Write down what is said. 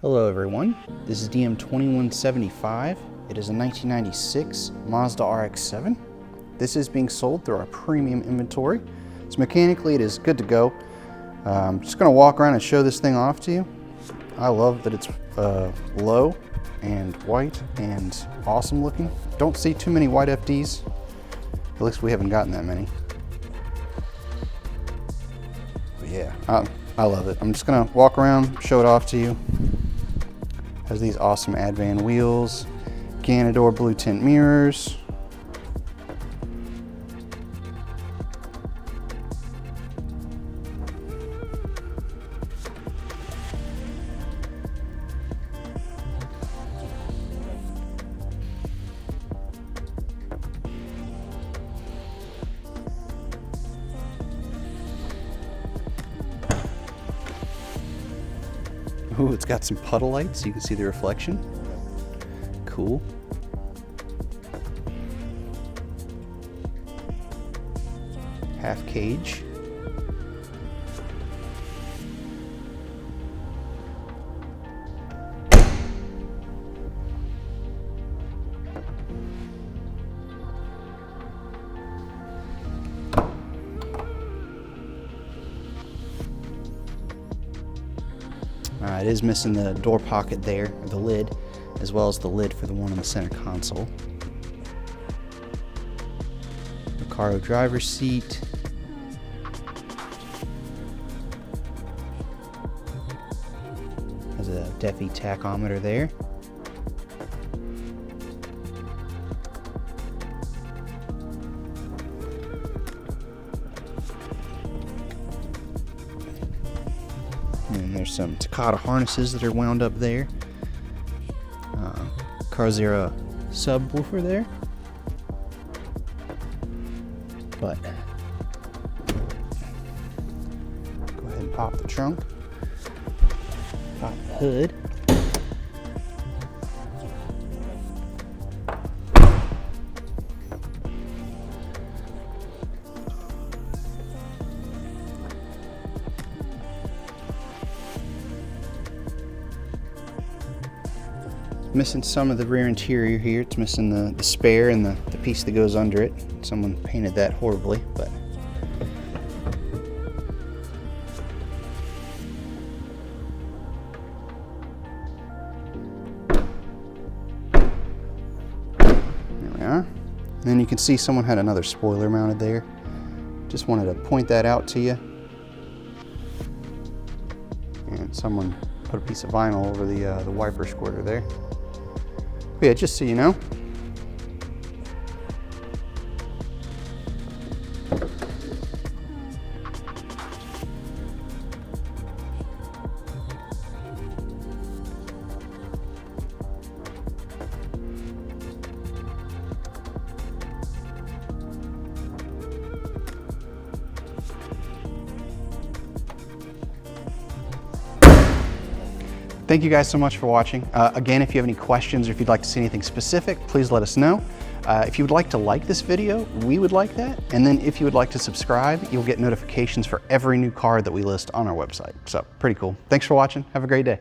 Hello everyone, this is DM2175. It is a 1996 Mazda RX-7. This is being sold through our premium inventory. So mechanically it is good to go. I'm just going to walk around and show this thing off to you. I love that it's low and white and awesome looking. Don't see too many white FDs. At least we haven't gotten that many. But yeah, I love it. I'm just going to walk around, show it off to you. Has these awesome Advan wheels, Ganador blue tint mirrors. Ooh, it's got some puddle lights so you can see the reflection. Cool. Half cage. It is missing the door pocket there, or the lid, as well as the lid for the one on the center console. Recaro driver's seat. Has a Defi tachometer there. And there's some Takata harnesses that are wound up there. Carzera subwoofer there. But go ahead and pop the trunk. Pop the hood. Missing some of the rear interior here. It's missing the spare and the piece that goes under it. Someone painted that horribly, but there we are. And then you can see someone had another spoiler mounted there. Just wanted to point that out to you. And someone put a piece of vinyl over the wiper squirter there. But yeah, just so you know. Thank you guys so much for watching. Again, if you have any questions or if you'd like to see anything specific, please let us know. If you would like to like this video, we would like that. And then if you would like to subscribe, you'll get notifications for every new car that we list on our website. So pretty cool. Thanks for watching. Have a great day.